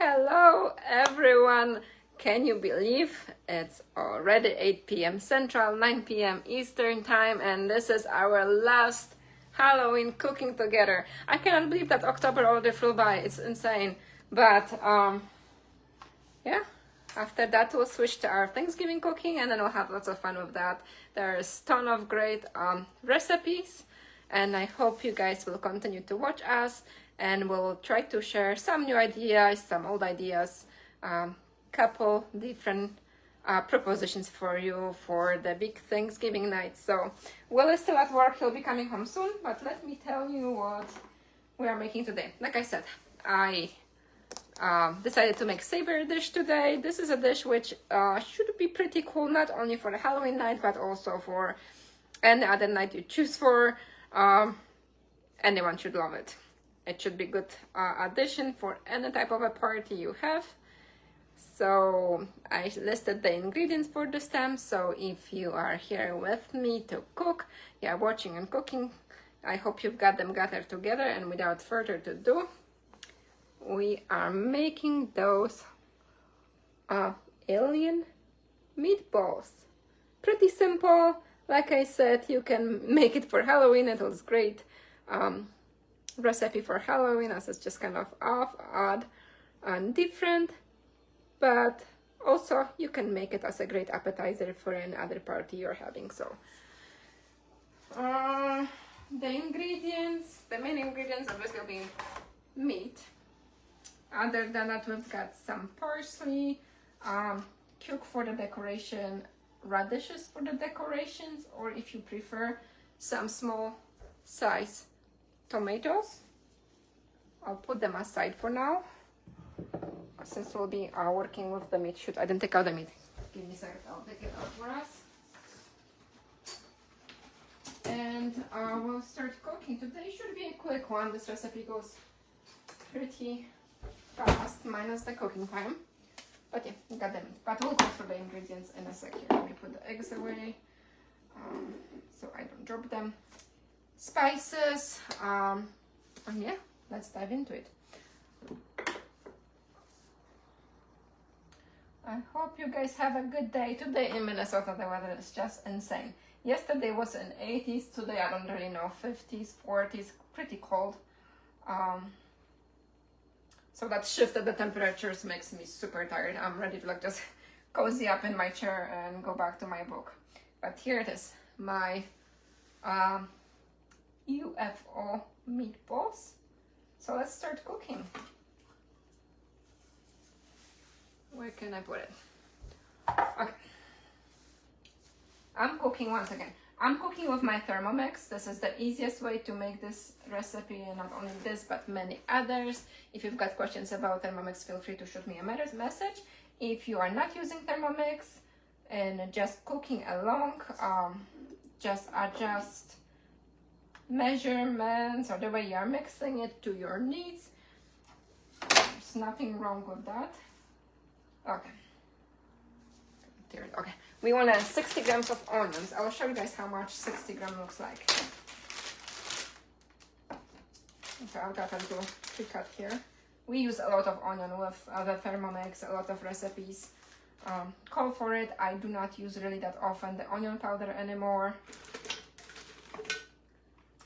Hello everyone! Can you believe it's already 8 p.m. Central, 9 p.m. Eastern time, and this is our last Halloween cooking together. I cannot believe that October already flew by. It's insane. But yeah, after that we'll switch to our Thanksgiving cooking, and then we'll have lots of fun with that. There's a ton of great recipes, and I hope you guys will continue to watch us, and we'll try to share some new ideas, some old ideas, couple different propositions for you for the big Thanksgiving night. So Will is still at work. He'll be coming home soon, but let me tell you what we are making today. Like I said, I decided to make savory dish today. This is a dish which should be pretty cool, not only for the Halloween night, but also for any other night you choose for. Anyone should love it. It should be good addition for any type of a party you have. So I listed the ingredients for this time. So if you are here with me to cook, you are watching and cooking, I hope you've got them gathered together. And without further ado, we are making those alien meatballs. Pretty simple. Like I said, you can make it for Halloween. It was great recipe for Halloween, as it's just kind of odd and different, but also you can make it as a great appetizer for any other party you're having. So the main ingredients obviously will be meat. Other than that, we've got some parsley, cuke for the decoration, radishes for the decorations, or if you prefer, some small size tomatoes. I'll put them aside for now, since we'll be working with the meat. Shoot, I didn't take out the meat. Give me a second, I'll take it out for us. And we'll start cooking. Today should be a quick one. This recipe goes pretty fast, minus the cooking time. But yeah, we got the meat. But we'll go through the ingredients in a second. Let me put the eggs away so I don't drop them. Spices, and yeah, let's dive into it. I hope you guys have a good day. Today in Minnesota, the weather is just insane. Yesterday was in 80s, today I don't really know, 50s, 40s, pretty cold. So that shift at the temperatures makes me super tired. I'm ready to like just cozy up in my chair and go back to my book. But here it is, my UFO meatballs. So let's start cooking. Where can I put it? Okay. I'm cooking once again. I'm cooking with my Thermomix. This is the easiest way to make this recipe, and not only this, but many others. If you've got questions about Thermomix, feel free to shoot me a message. If you are not using Thermomix and just cooking along, just adjust measurements or the way you are mixing it to your needs. There's nothing wrong with that. Okay. Okay. We want 60 grams of onions. I'll show you guys how much 60 grams looks like. Okay, I've got a little pre-cut here. We use a lot of onion with the Thermomix, a lot of recipes call for it. I do not use really that often the onion powder anymore.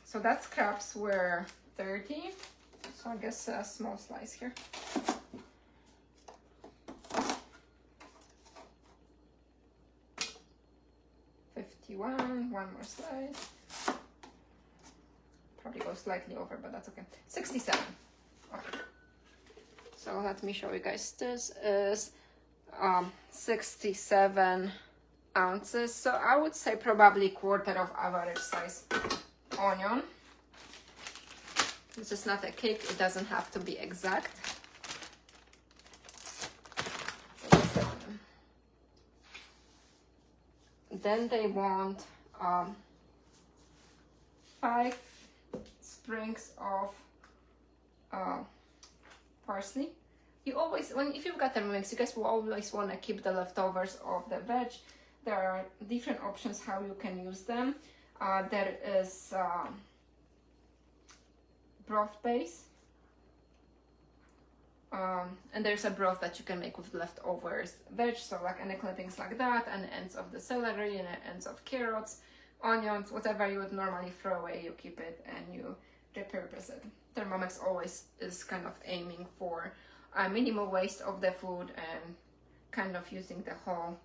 So that scraps were 30. So I guess a small slice here. One more slice. Probably go slightly over, but that's okay. 67. Okay. So let me show you guys. This is 67 ounces. So I would say probably quarter of average size onion. This is not a cake. It doesn't have to be exact. Then they want 5 sprigs of parsley. You always, if you've got Thermomix, you guys will always want to keep the leftovers of the veg. There are different options how you can use them. There is broth base. And there's a broth that you can make with leftovers veg, so like any clippings like that, and ends of the celery, and ends of carrots, onions, whatever you would normally throw away, you keep it and you repurpose it. Thermomix always is kind of aiming for minimal waste of the food and kind of using the whole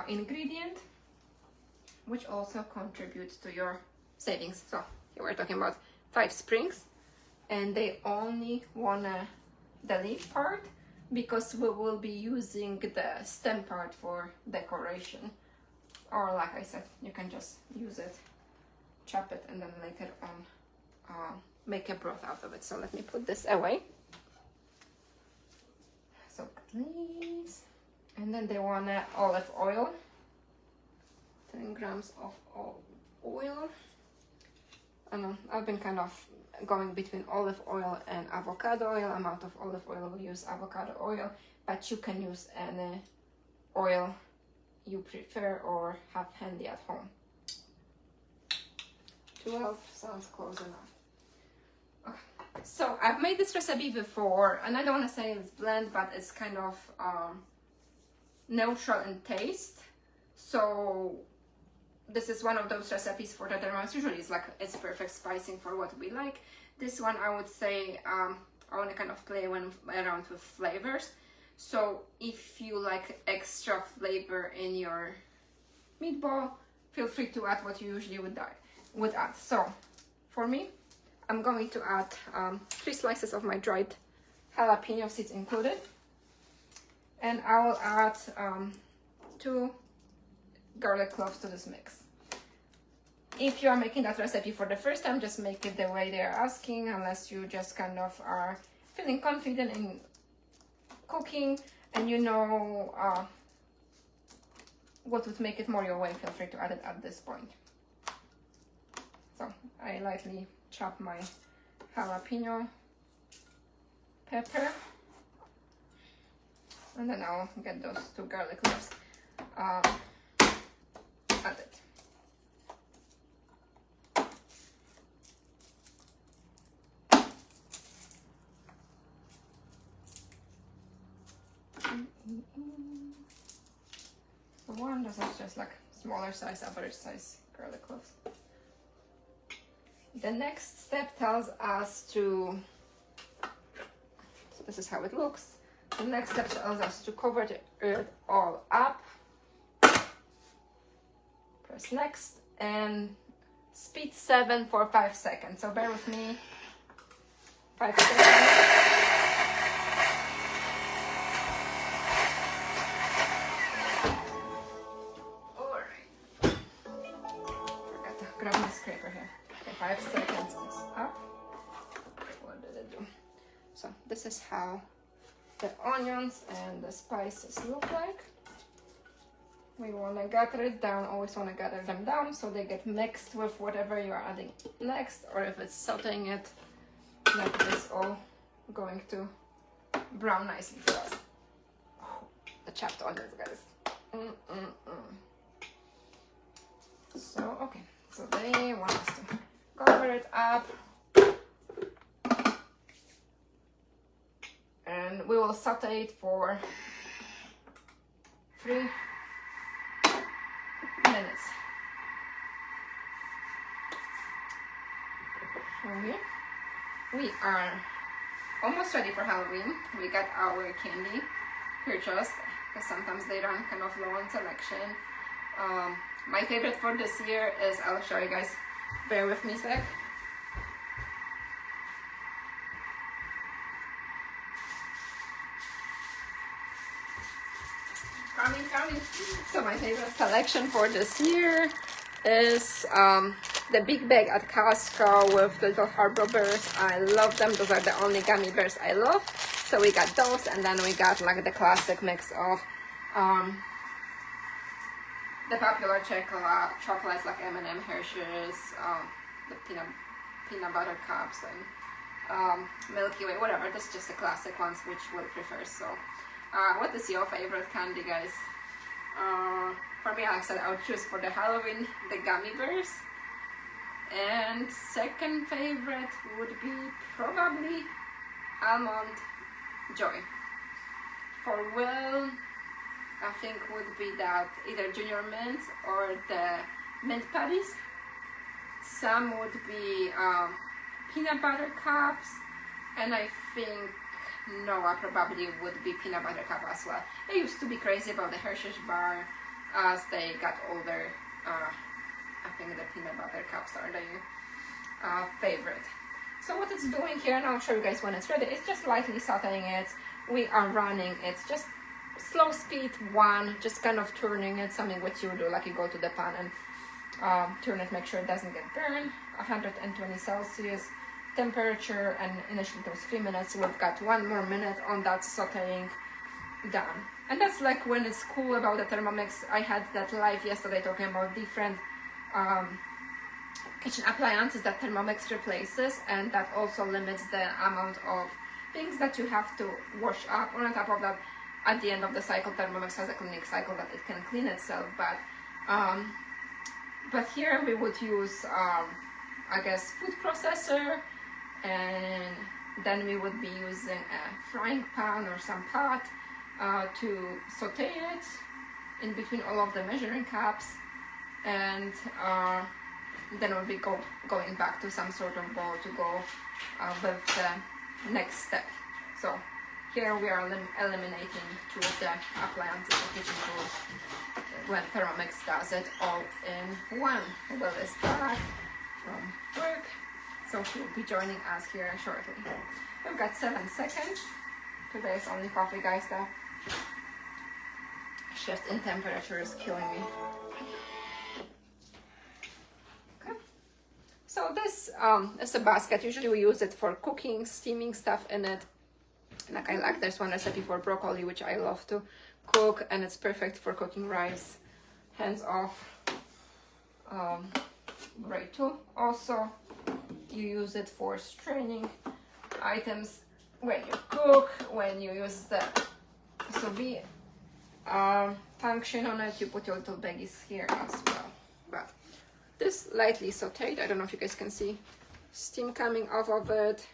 ingredient, which also contributes to your savings. So here we're talking about 5 springs, and they only wanna the leaf part because we will be using the stem part for decoration. Or like I said, you can just use it, chop it, and then later on make a broth out of it. So let me put this away. So leaves, and then they want olive oil, 10 grams of oil. I've been kind of going between olive oil and avocado oil. I'm out of olive oil, we use avocado oil, but you can use any oil you prefer or have handy at home. 12 sounds close enough. Okay. So I've made this recipe before, and I don't want to say it's bland, but it's kind of neutral in taste. So this is one of those recipes for the Thermomix. Usually it's perfect spicing for what we like. This one I would say I want to kind of play around with flavors. So if you like extra flavor in your meatball, feel free to add what you usually would add. So for me, I'm going to add 3 slices of my dried jalapeno, seeds included, and I will add 2 garlic cloves to this mix. If you are making that recipe for the first time, just make it the way they're asking, unless you just kind of are feeling confident in cooking and you know what would make it more your way. Feel free to add it at this point. So I lightly chop my jalapeno pepper, and then I'll get those 2 garlic cloves added. So one, this is just like smaller size, average size garlic cloves. The next step tells us to, so this is how it looks. The next step tells us to cover it all up. Press next and speed 7 for 5 seconds. So bear with me. 5 seconds. Grab my scraper here. Okay, 5 seconds is up. What did it do? So this is how the onions and the spices look like. We want to gather it down, always want to gather them down so they get mixed with whatever you are adding next, or if it's sauteing it, like this, all going to brown nicely for us. Oh, the chopped onions, guys. So, okay. So they want us to cover it up, and we will saute it for 3 minutes. Okay. We are almost ready for Halloween. We got our candy purchased because sometimes they run kind of low on selection. My favorite for this year is, I'll show you guys, bear with me a sec. Coming. So my favorite selection for this year is the big bag at Costco with the little harbor bears. I love them. Those are the only gummy bears I love. So we got those, and then we got like the classic mix of the popular chocolates like M&M, Hershey's, the peanut butter cups, and Milky Way, whatever. This is just the classic ones which we'll prefer. So what is your favorite candy, guys? For me, like I said, I would choose for the Halloween the gummy bears, and second favorite would be probably almond Joy. For Will, I think would be that either Junior Mints or the mint patties. Some would be peanut butter cups, and I think Noah probably would be peanut butter cup as well. They used to be crazy about the Hershey's bar. As they got older, I think the peanut butter cups are their favorite. So what it's doing here, and I'll show you guys when it's ready, it's just lightly sauteing it. We are running it, just slow speed 1, just kind of turning it, something what you do, like you go to the pan and turn it, make sure it doesn't get burned. 120 Celsius temperature, and initially those 3 minutes. We've got 1 more minute on that sauteing done. And that's like when it's cool about the Thermomix. I had that live yesterday talking about different kitchen appliances that Thermomix replaces, and that also limits the amount of things that you have to wash up. On top of that, at the end of the cycle, Thermomix has a cleaning cycle that it can clean itself, but here we would use I guess food processor, and then we would be using a frying pan or some pot to saute it in between all of the measuring cups, and then we'll be going back to some sort of bowl to go with the next step. So here we are eliminating 2 of the appliances or kitchen tools when Thermomix does it all in one. Will is back from work, so she will be joining us here shortly. We've got 7 seconds. Today is only coffee, guys. The shift in temperature is killing me. Okay. So this is a basket. Usually we use it for cooking, steaming stuff in it. Like I like this one recipe for broccoli, which I love to cook, and it's perfect for cooking rice. Hands off. Great too. Also, you use it for straining items when you cook, when you use the sous vide function on it. You put your little baggies here as well. But this lightly sauteed, I don't know if you guys can see steam coming off of it.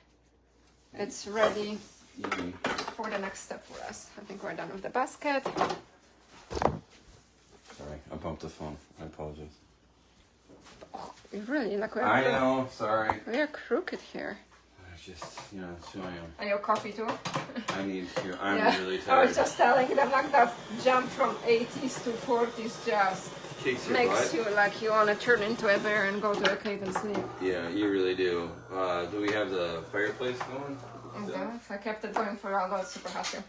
It's ready for the next step for us. I think we're done with the basket. Sorry, I bumped the phone. I apologize. Oh, really? Like I know, sorry. We are crooked here. I just, you know, that's who I am. And your coffee too? I need to. I'm really I tired. was just telling them like that jump from 80s to 40s just Kicks your makes butt. you like you want to turn into a bear and go to a cave and sleep. Yeah, you really do. Do we have the fireplace going? Okay, I kept it going for a while, but it's super hot here.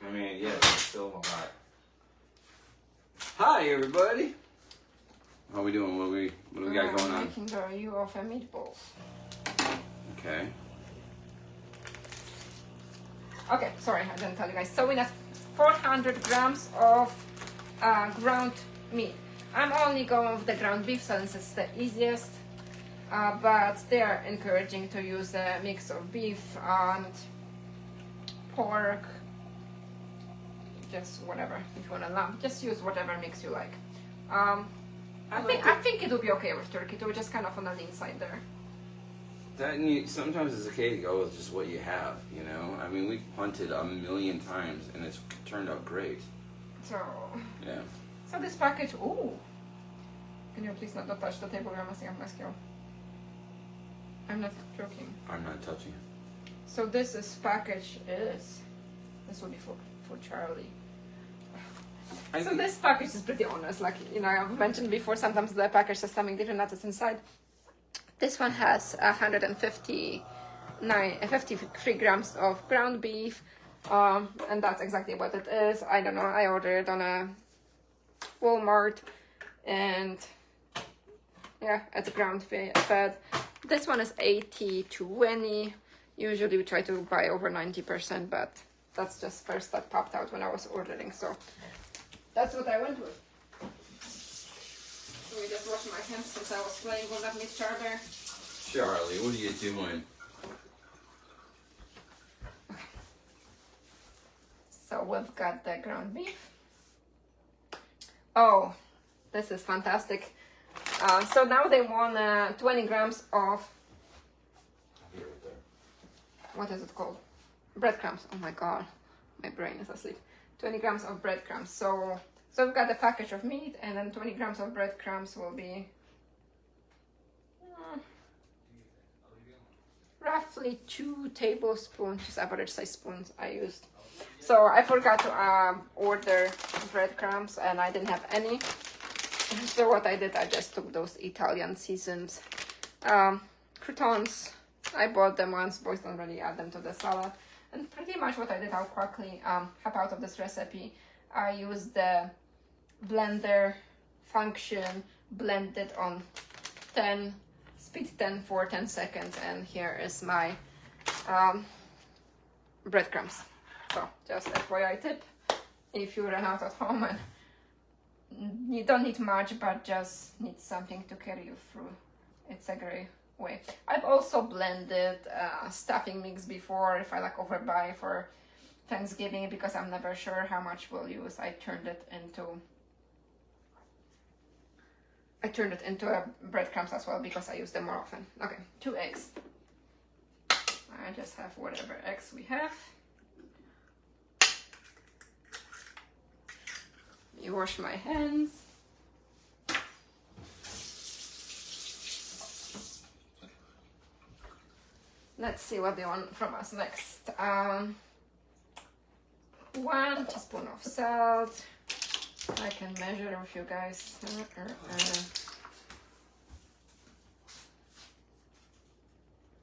I mean, yeah, it's still hot. Hi, everybody. How we doing? What do we got going on? Making the UFO-meatballs. Okay. Okay, sorry, I didn't tell you guys. So we have 400 grams of ground meat. I'm only going with the ground beef since it's the easiest, but they are encouraging to use a mix of beef and pork, just whatever. If you want a lamb, just use whatever mix you like. I think it will be okay with turkey too, just kind of on the lean side there. That sometimes it's okay to go with just what you have, you know. I mean, we've hunted a million times and it's turned out great. So yeah. So this package. Ooh, can you please not touch the table? You're messing up my skill. I'm not joking. I'm not touching it. So this package is. This will be for Charlie. So this package is pretty honest. Like, you know, I've mentioned before, sometimes the package has something different that is inside. This one has 53 grams of ground beef, and that's exactly what it is. I don't know, I ordered it on a Walmart, and yeah, it's ground fed. This one is 80-20. Usually we try to buy over 90%, but that's just first that popped out when I was ordering, so that's what I went with. Let me just wash my hands since I was playing with that mixture there. Charlie, what are you doing? Okay. So we've got the ground beef. Oh, this is fantastic. So now they want 20 grams of, what is it called? breadcrumbs. Oh my god, my brain is asleep. 20 grams of breadcrumbs. So we've got a package of meat, and then 20 grams of breadcrumbs will be roughly 2 tablespoons, just average size spoons I used. So I forgot to order breadcrumbs, and I didn't have any. So what I did, I just took those Italian seasoned croutons. I bought them once, boys don't really add them to the salad. And pretty much what I did, I'll quickly hop out of this recipe. I used the blender function, blended on 10, speed 10 for 10 seconds, and here is my breadcrumbs. So just FYI tip, if you run out at home and you don't need much, but just need something to carry you through, it's a great way. I've also blended stuffing mix before if I like overbuy for Thanksgiving, because I'm never sure how much we'll use. I turned it into a breadcrumbs as well because I use them more often. Okay, 2 eggs. I just have whatever eggs we have. You wash my hands. Let's see what they want from us next. 1 teaspoon of salt. I can measure with you guys.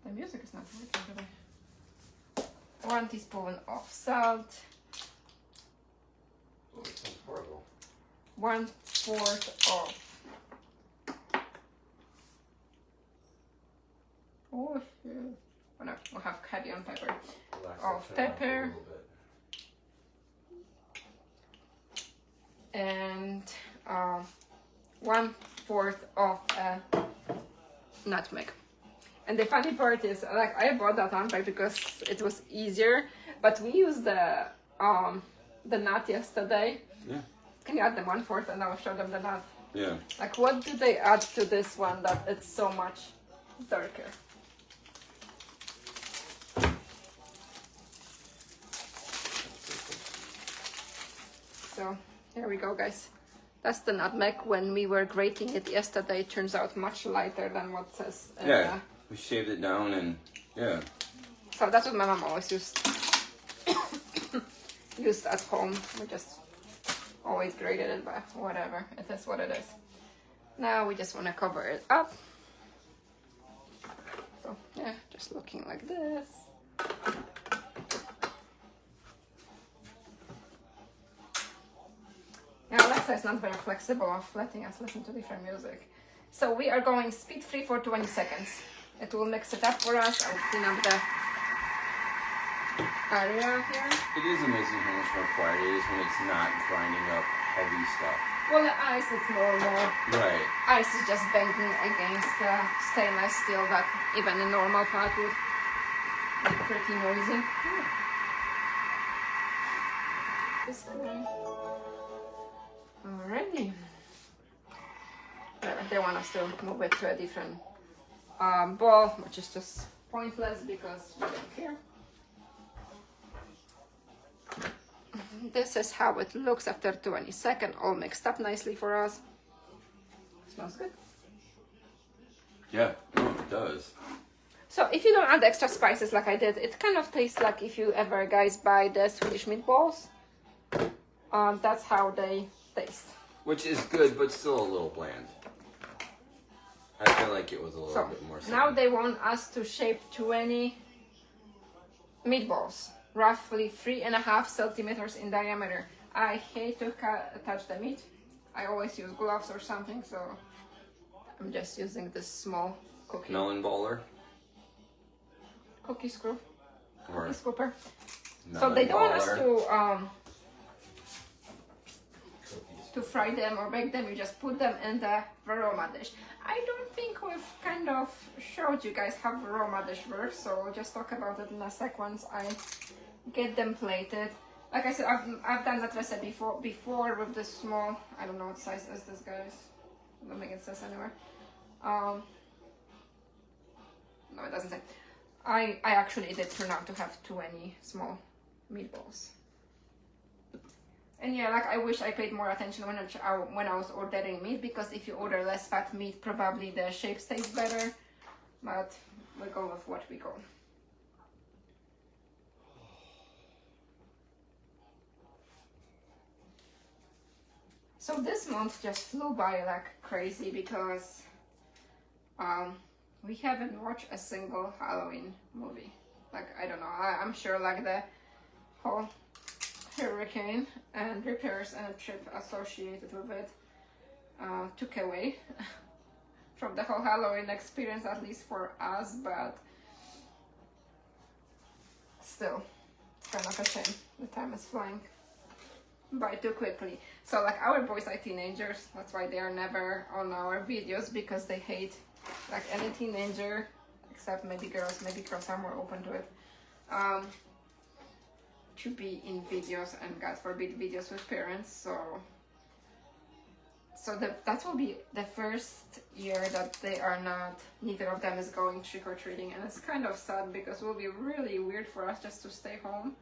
The music is not working today. 1 teaspoon of salt. Oh, it sounds horrible. 1/4 of oh shoot. Oh no, we'll have heavy on pepper. Of pepper. And 1/4 of nutmeg. And the funny part is, like, I bought that nutmeg because it was easier, but we used the nut yesterday. Yeah. Can you add them 1/4 and I'll show them the nut? Yeah. Like, what do they add to this one that it's so much darker? So here we go, guys. That's the nutmeg. When we were grating it yesterday, it turns out much lighter than what says. Yeah, we shaved it down and yeah. So that's what my mom always used at home. We just always grated it, but whatever. It is what it is. Now we just want to cover it up. So yeah, just looking like this. Now Alexa is not very flexible of letting us listen to different music. So we are going speed 3 for 20 seconds. It will mix it up for us. I'll clean up the area here. It is amazing how much more quiet it is when it's not grinding up heavy stuff. Well, the ice is normal. Right. Ice is just banging against the stainless steel that even a normal pot would be pretty noisy. This way. Alrighty. They want us to move it to a different bowl, which is just pointless because we don't care. This is how it looks after 20 seconds, all mixed up nicely for us. Smells good. Yeah, it does. So if you don't add extra spices like I did, it kind of tastes like if you ever guys buy the Swedish meatballs. That's how they taste. Which is good, but still a little bland. I feel like it was a little bit more simple. Now they want us to shape 20 meatballs, roughly 3.5 centimeters in diameter. I hate to touch the meat. I always use gloves or something, so I'm just using this small cookie. Melon baller? Cookie screw. Or cookie scooper. So melon they don't want us baller. to fry them or bake them. You just put them in the aroma dish. I don't think we've kind of showed you guys how aroma dish works, so we'll just talk about it in a sec once I get them plated. Like I said, I've done that recipe before with this small, I don't know what size is this, guys. I don't think it says anywhere. No, it doesn't say. I actually did turn out to have 20 small meatballs. And yeah, like I wish I paid more attention when I was ordering meat, because if you order less fat meat, probably the shape stays better. But we go with what we go. So this month just flew by like crazy because we haven't watched a single Halloween movie. Like, I don't know, I'm sure like the whole hurricane and repairs and trip associated with it took away from the whole Halloween experience, at least for us, but still, it's kind of a shame. The time is flying by too quickly. So like our boys are teenagers, that's why they are never on our videos, because they hate like any teenager, except maybe girls are more open to it, to be in videos, and God forbid videos with parents. So that will be the first year that they are not, neither of them is going trick-or-treating, and it's kind of sad because it will be really weird for us just to stay home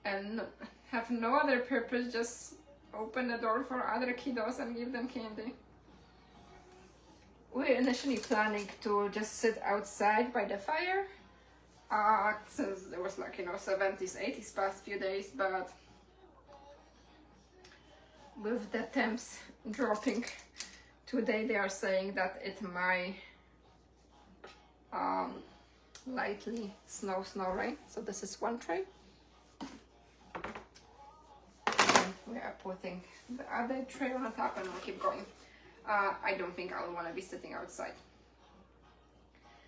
and have no other purpose, just open the door for other kiddos and give them candy. We were initially planning to just sit outside by the fire, since there was like, 70s, 80s past few days, but with the temps dropping today, they are saying that it might lightly snow rain. So this is one tray. And we are putting the other tray on the top, and we'll keep going. I don't think I'll want to be sitting outside.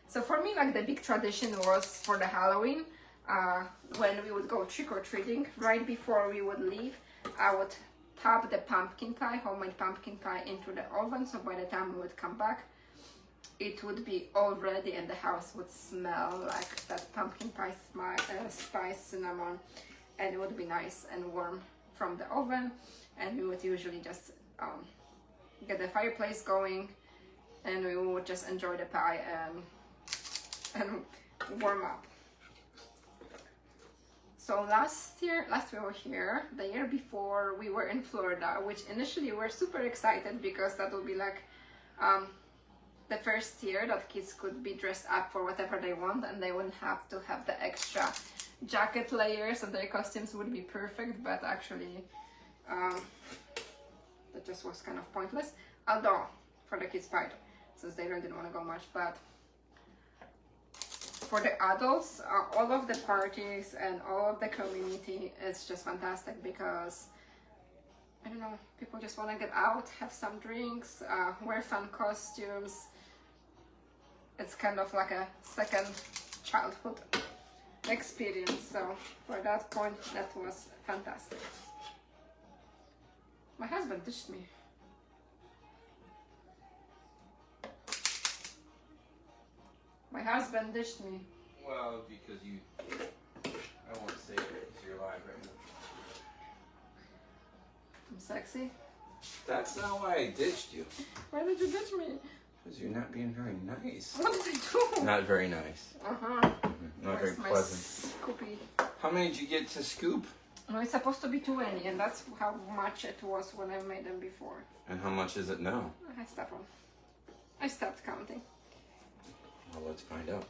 So for me, like the big tradition was for the Halloween, when we would go trick-or-treating, right before we would leave, I would pop the pumpkin pie, homemade pumpkin pie, into the oven, so by the time we would come back, it would be all ready and the house would smell like that pumpkin pie spice, cinnamon, and it would be nice and warm from the oven. And we would usually just get the fireplace going, and we would just enjoy the pie and warm up. So last year we were here, the year before we were in Florida, which initially we were super excited because that would be like the first year that kids could be dressed up for whatever they want, and they wouldn't have to have the extra jacket layers, and their costumes would be perfect. But actually that just was kind of pointless, although for the kids part, since they really didn't want to go much. But for the adults, all of the parties and all of the community, it's just fantastic because, I don't know, people just want to get out, have some drinks, wear fun costumes. It's kind of like a second childhood experience. So for that point, that was fantastic. My husband dished me. My husband dished me. Well, because I won't say it because you're live right now. I'm sexy. That's not why I ditched you. Why did you ditch me? Because you're not being very nice. What did I do? Not very nice. Not very pleasant. Scoopy. How many did you get to scoop? No, it's supposed to be 20, and that's how much it was when I made them before. And how much is it now? I stopped counting. Well, let's find out.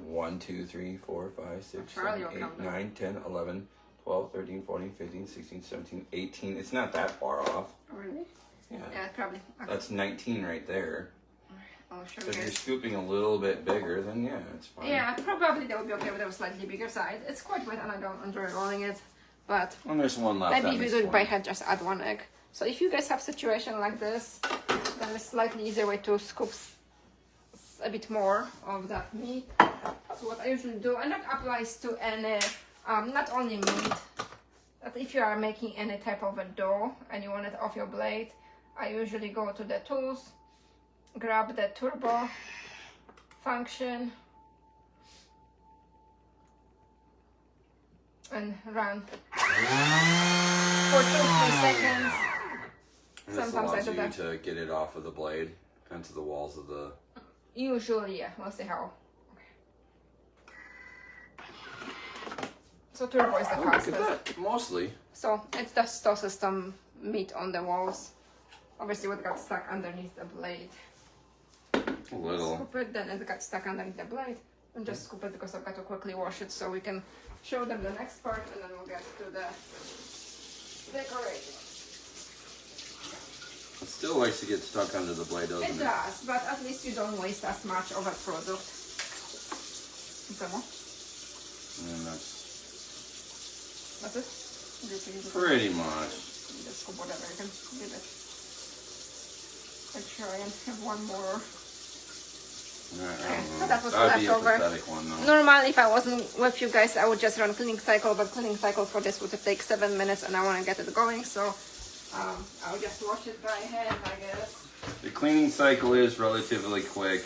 1, 2, 3, 4, 5, 6, Charlie 7, will 8, count them. 9, 10, 11, 12, 13, 14, 15, 16, 17, 18. It's not that far off. Really? Yeah. Yeah, probably. Okay. That's 19 right there. I'll show So if you you're guys. scooping a little bit bigger, then yeah, it's fine. Yeah, probably they will be okay with a slightly bigger size. It's quite wet and I don't enjoy rolling it, but And there's one left. maybe if you do it by hand, just add 1 egg. So if you guys have situation like this, then it's slightly easier way to scoop a bit more of that meat. So what I usually do, and that applies to any, not only meat, but if you are making any type of a dough and you want it off your blade, I usually go to the tools, grab the turbo function, and run for 2-3 seconds. And this Sometimes I allows do you that. to get it off of the blade and to the walls of the... Usually, yeah. We'll see how So turbo is the Oh, look at fastest. that. Mostly. So it just tosses some meat on the walls. Obviously what got stuck underneath the blade. A little. Scoop it, then it got stuck underneath the blade. And just scoop it because I've got to quickly wash it so we can show them the next part and then we'll get to the decorating. It still likes to get stuck under the blade, doesn't it? It does, but at least you don't waste as much of a product. And that's it? pretty much. Just scoop whatever you can give it. Let's try and have one more. So that was That'd be a leftover. pathetic one, though. Normally, if I wasn't with you guys, I would just run cleaning cycle, but cleaning cycle for this would take 7 minutes, and I want to get it going, so I'll just wash it by hand, I guess. The cleaning cycle is relatively quick.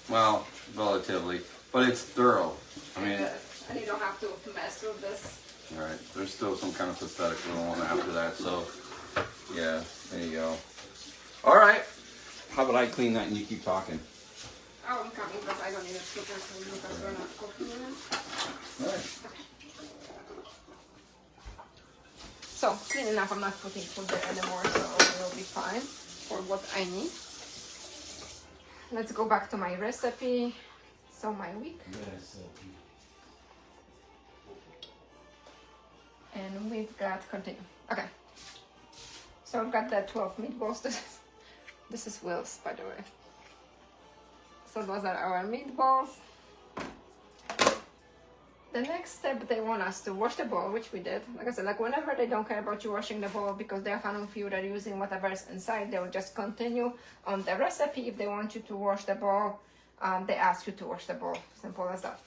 Well, relatively, but it's thorough. I mean, and you don't have to mess with this. right. There's still some kind of pathetic little one after that, so yeah, there you go. All right. How about I clean that and you keep talking? Oh, I'm coming, but I don't need it super soon because we're not cooking it. All right. So, clean enough, I'm not putting food there anymore, so it will be fine for what I need. Let's go back to my recipe. So, my week. And we've got, continue. Okay. So, I've got the 12 meatballs. This is Will's, by the way. So, those are our meatballs. The next step, they want us to wash the bowl, which we did. Like I said, like whenever they don't care about you washing the bowl because they're fine with you, they're using whatever's inside, they will just continue on the recipe. If they want you to wash the bowl, they ask you to wash the bowl. Simple as that.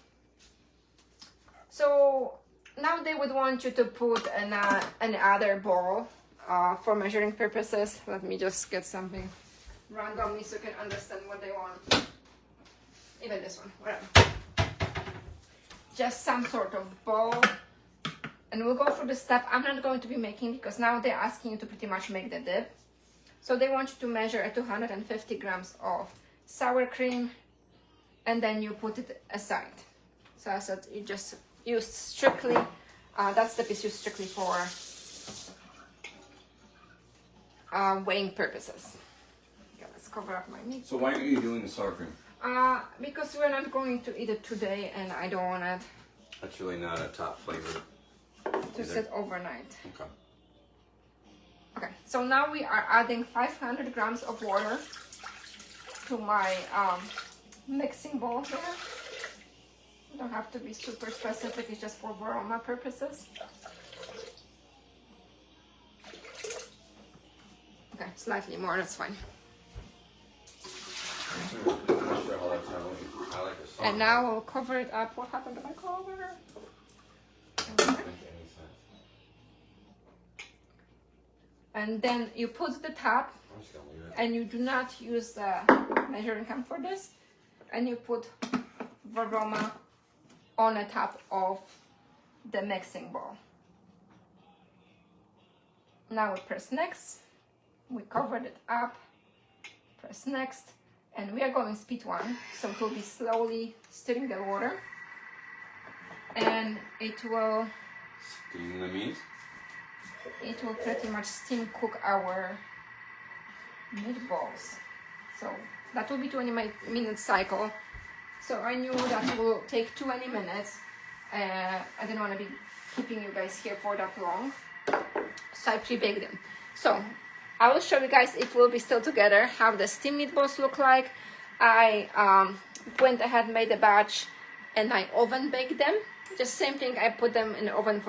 So now they would want you to put another bowl for measuring purposes. Let me just get something randomly so you can understand what they want. Even this one, whatever. Just some sort of bowl, and we'll go through the step I'm not going to be making because now they're asking you to pretty much make the dip. So they want you to measure 250 grams of sour cream and then you put it aside. So I said you just used strictly, that step is used strictly for weighing purposes. Okay, let's cover up my meat. So why aren't you doing the sour cream? Because we're not going to eat it today and I don't want it That's really not a top flavor. to sit overnight. Okay. Okay, so now we are adding 500 grams of water to my mixing bowl here. You don't have to be super specific, it's just for aroma purposes. Okay, slightly more, that's fine. I'm not sure how that's happening. I like the sauce. And now we'll cover it up. What happened to my cover? Doesn't make any sense. And then you put the top, I'm just gonna leave it. and you do not use the measuring cup for this, and you put aroma on the top of the mixing bowl. Now we press next, we covered it up, press next, and we are going speed 1, so it will be slowly stirring the water, and it will Steam the meat. pretty much steam cook our meatballs. So that will be 20-minute cycle. So I knew that will take 20 minutes. I didn't want to be keeping you guys here for that long, so I pre-baked them. So I will show you guys if we'll be still together how the steamed meatballs look like. I went ahead, made a batch, and I oven baked them. Just same thing, I put them in the oven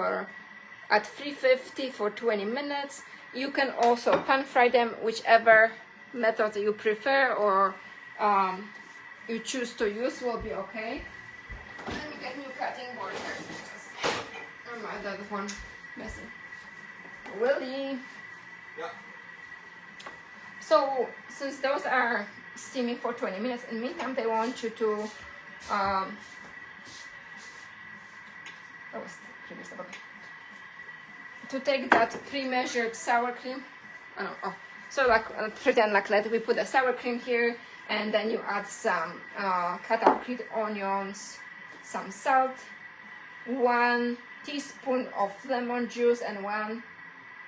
at 350 for 20 minutes. You can also pan fry them, whichever method you prefer or you choose to use will be okay. Let me get new cutting board here. Oh my, that one messy. Willie. Yeah. So since those are steaming for 20 minutes, in the meantime they want you to to take that pre-measured sour cream. So like pretend like that we put the sour cream here, and then you add some cut up green onions, some salt, 1 teaspoon of lemon juice and 1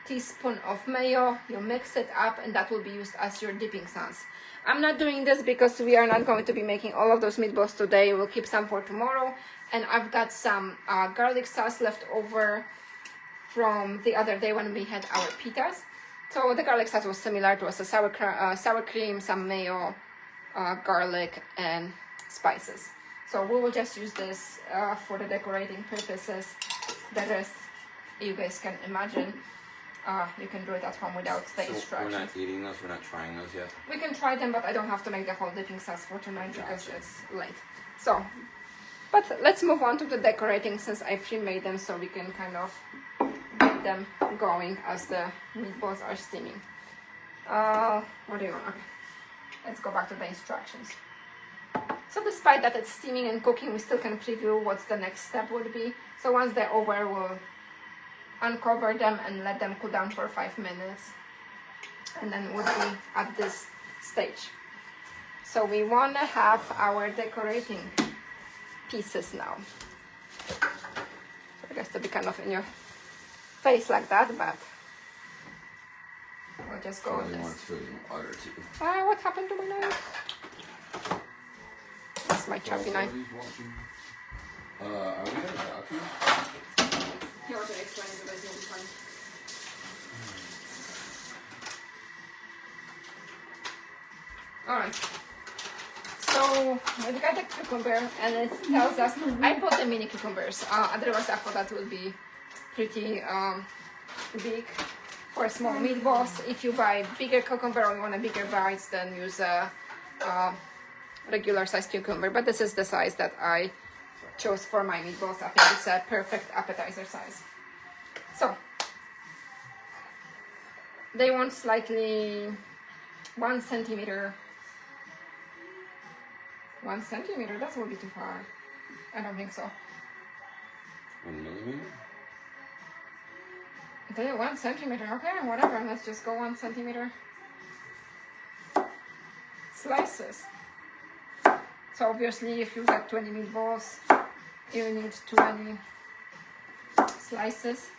teaspoon of mayo. You mix it up and that will be used as your dipping sauce. I'm not doing this because we are not going to be making all of those meatballs today. We'll keep some for tomorrow. And I've got some garlic sauce left over from the other day when we had our pitas. So the garlic sauce was similar. It was a sour cream, some mayo, garlic, and spices. So we will just use this for the decorating purposes. The rest, you guys can imagine. You can do it at home without the instructions. We're not eating those, we're not trying those yet? We can try them, but I don't have to make the whole dipping sauce for tonight because it's late. So, but let's move on to the decorating since I pre-made them so we can kind of get them going as the meatballs are steaming. What do you want? Okay. Let's go back to the instructions. So despite that it's steaming and cooking, we still can preview what the next step would be. So once they're over, we'll uncover them and let them cool down for 5 minutes, and then we'll be at this stage. So we want to have our decorating pieces now. So I guess to be kind of in your face like that, but we'll just go with this. What happened to my knife? That's my choppy knife. Are we gonna talk to you? He also explained that it's really fun. Alright. So we've got the cucumber and it tells us, I bought the mini cucumbers, otherwise I thought that would be pretty big for small meatballs. If you buy bigger cucumber or you want a bigger bites, then use a regular size cucumber, but this is the size that I chose for my meatballs. I think it's a perfect appetizer size. So they want slightly 1 centimeter. 1 centimeter, that would be too far. I don't think so. 1 millimeter? Okay, 1 centimeter, okay, whatever, let's just go 1 centimeter. Slices. So obviously if you've got 20 meatballs, you need 20 slices.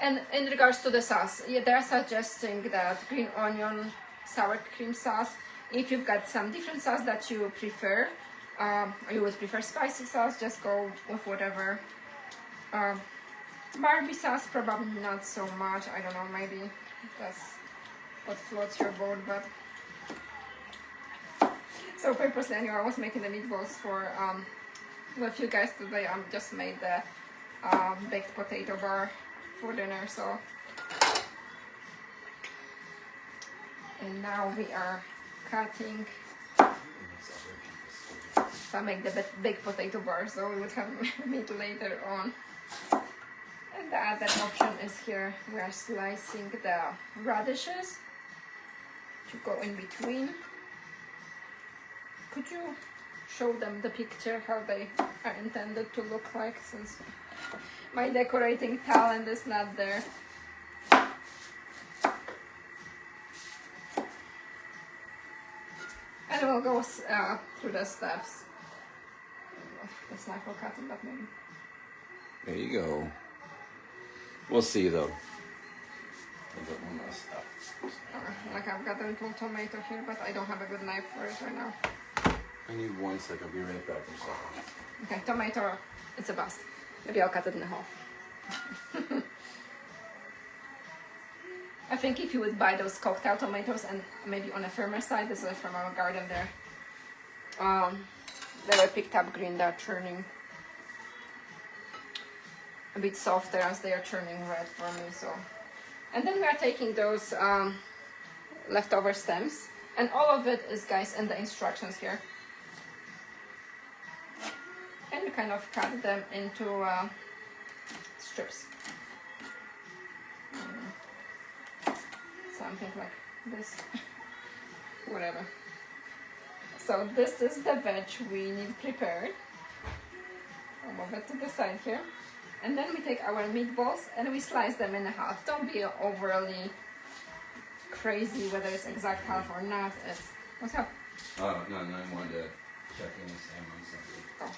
And in regards to the sauce, they're suggesting that green onion sour cream sauce. If you've got some different sauce that you prefer, or you would prefer spicy sauce, just go with whatever. Barbie sauce, probably not so much. I don't know, maybe that's what floats your boat, but so purposely anyway, I was making the meatballs for with you guys today. I just made the baked potato bar for dinner, so and now we are cutting. So I make the baked potato bar, so we would have meat later on. And the other option is here. We are slicing the radishes to go in between. Could you show them the picture how they are intended to look like, since my decorating talent is not there? And we'll go through the steps. This knife will cut it, but maybe. There you go. We'll see though. Like I've got a little tomato here, but I don't have a good knife for it right now. I need 1 second. I'll be right back in a second. Okay, tomato, it's a bust. Maybe I'll cut it in half. I think if you would buy those cocktail tomatoes and maybe on a firmer side, this is from our garden there. They were picked up green, they're turning a bit softer as they are turning red for me. So, and then we are taking those leftover stems, and all of it is, guys, in the instructions here. And you kind of cut them into strips. Something like this. Whatever. So this is the veg we need prepared. I'll move it to the side here. And then we take our meatballs and we slice them in half. Don't be overly crazy whether it's exact half or not. It's, what's up? Oh, no, I wanted to check in the same on something. Oh.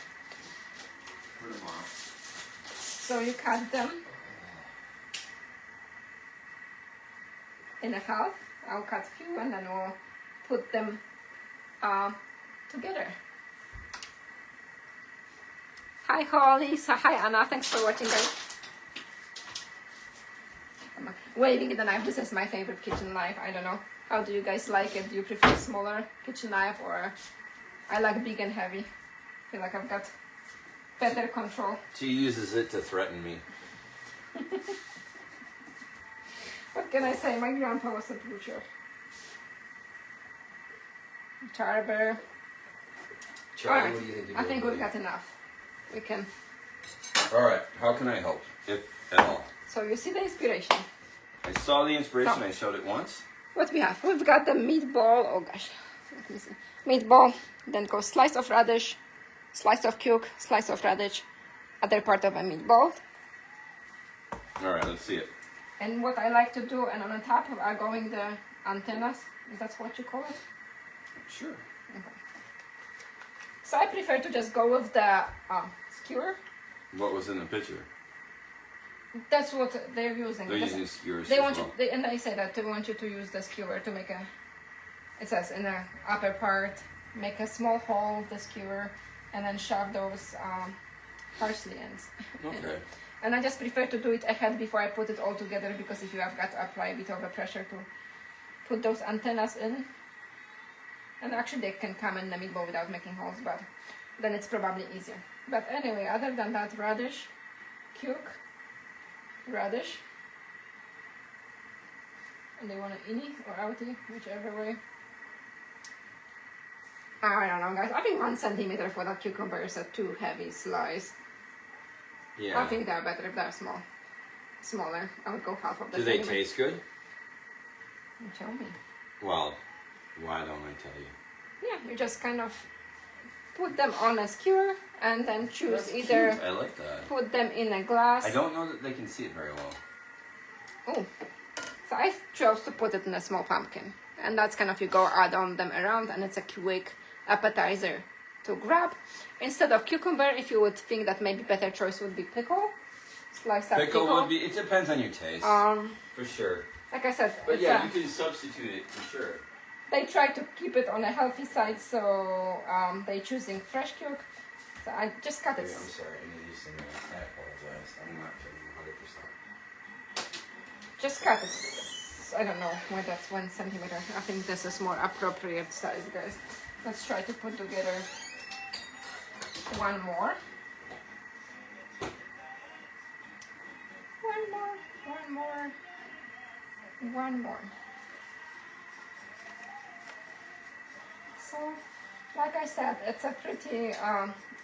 So you cut them in half. I'll cut few and then we'll put them together. Hi Holly, so hi Anna, thanks for watching guys. I'm waving the knife. This is my favorite kitchen knife. I don't know, how do you guys like it? Do you prefer smaller kitchen knife, or I like big and heavy? I feel like I've got better control. She uses it to threaten me. What can I say? My grandpa was a butcher. Charber. Charlie, Alright, what do you think? I think we've got enough. We can. Alright, how can I help, if at all? So you see the inspiration. I saw the inspiration, So, I showed it once. what we have? We've got the meatball. Oh gosh, let me see. Meatball. Then goes slice of radish, slice of cuke, slice of radish, other part of a meatball. Alright, let's see it. And what I like to do, and on the top are going the antennas. If that's what you call it. Sure. Okay. So I prefer to just go with the skewer. What was in the picture? That's what they're using. They're using skewers They as want well. you, and they say that they want you to use the skewer to make a. It says in the upper part, make a small hole with the skewer, and then shove those parsley ends. Okay. And I just prefer to do it ahead before I put it all together, because if you have got to apply a bit of the pressure to put those antennas in, and actually they can come in the meatball without making holes, but then it's probably easier. But anyway, other than that, radish, cuke, radish, and they want to innie or outie, whichever way. I don't know, guys. I think 1 centimeter for that cucumber is a too heavy slice. Yeah. I think they're better if they're small. Smaller. I would go half of the Do they centimeter. taste good? You tell me. Well, why don't I tell you? Yeah, you just kind of put them on a skewer and then choose That's either cute. I like that. put them in a glass. I don't know that they can see it very well. Oh, so I chose to put it in a small pumpkin, and that's kind of, you go add on them around, and it's a quick appetizer to grab. Instead of cucumber, if you would think that maybe better choice would be pickle, slice up pickle. Pickle would be. It depends on your taste. For sure. Like I said, But it's yeah, you can substitute it for sure. they try to keep it on a healthy side, so they choosing fresh cuke. So I just cut it. I'm sorry, I need some. I apologize. I'm not feeling 100%. Just cut it. I don't know why that's 1 centimeter. I think this is more appropriate size, guys. Let's try to put together one more. One more. So, like I said, it's a pretty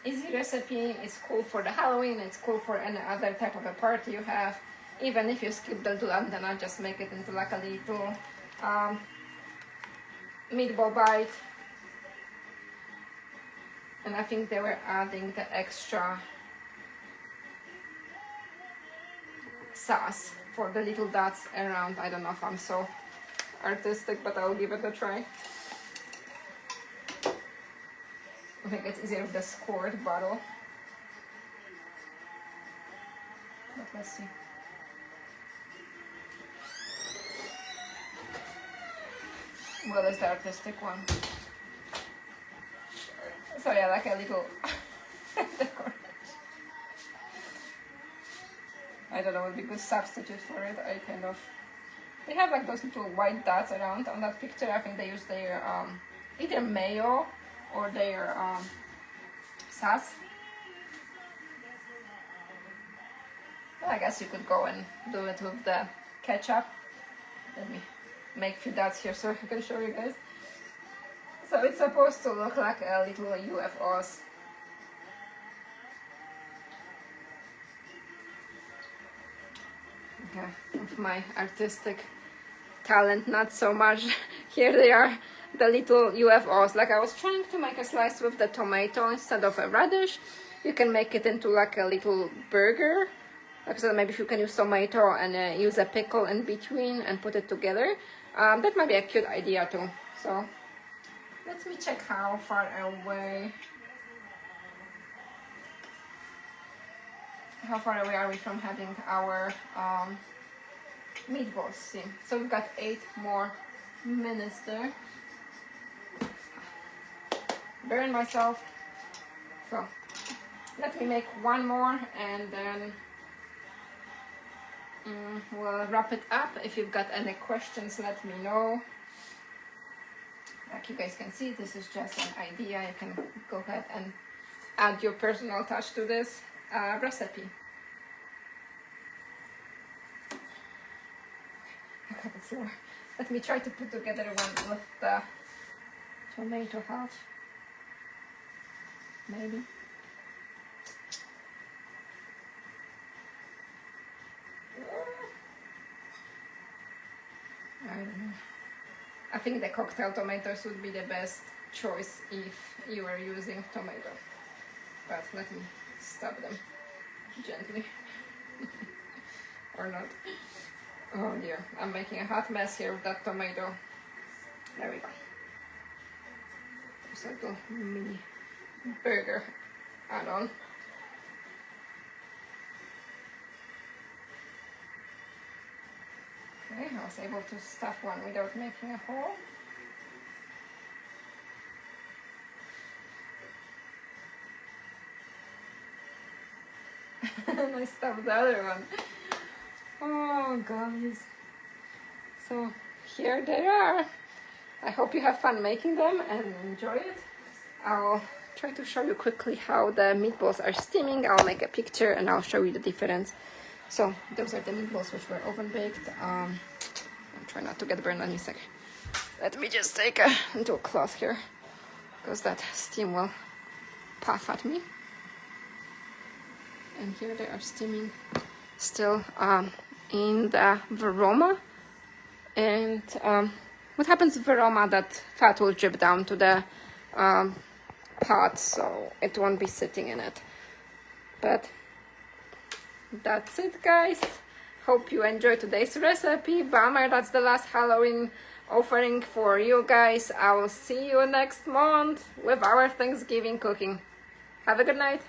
easy recipe. It's cool for the Halloween. It's cool for any other type of a party you have. Even if you skip the dulan, then I'll just make it into like a little meatball bite. And I think they were adding the extra sauce for the little dots around. I don't know if I'm so artistic, but I'll give it a try. I think it's easier with the squirt bottle. But let's see. Well, it's the artistic one. So yeah, like a little decoration. I don't know what would be a good substitute for it. I kind of, they have like those little white dots around on that picture. I think they use their either mayo or their sauce. Well, I guess you could go and do it with the ketchup. Let me make a few dots here so I can show you guys. So it's supposed to look like a little UFOs. Okay, with my artistic talent, not so much. Here they are, the little UFOs. Like I was trying to make a slice with the tomato instead of a radish. You can make it into like a little burger. Like I said, maybe if you can use tomato and use a pickle in between and put it together. That might be a cute idea too. So let me check how far away. how far away are we from having our meatballs? See, so we've got 8 more minutes there. Burn myself. So let me make one more and then we'll wrap it up. If you've got any questions, let me know. Like you guys can see, this is just an idea. You can go ahead and add your personal touch to this recipe. Okay, let me try to put together one with the tomato half. Maybe. I don't know. I think the cocktail tomatoes would be the best choice if you were using tomato. But let me stab them gently. Or not. Oh dear, I'm making a hot mess here with that tomato. There we go. There's a little mini burger add-on. Okay, I was able to stuff one without making a hole. And I stuffed the other one. Oh guys. So here they are. I hope you have fun making them and enjoy it. I'll try to show you quickly how the meatballs are steaming. I'll make a picture and I'll show you the difference. So those are the meatballs which were oven baked. I'll try not to get burned any second. Let me just take a little cloth here because that steam will puff at me. And here they are steaming still in the varoma. And what happens with varoma, that fat will drip down to the pot, so it won't be sitting in it. But that's it, guys. Hope you enjoyed today's recipe. Bummer that's the last Halloween offering for you guys. I will see you next month with our Thanksgiving cooking. Have a good night.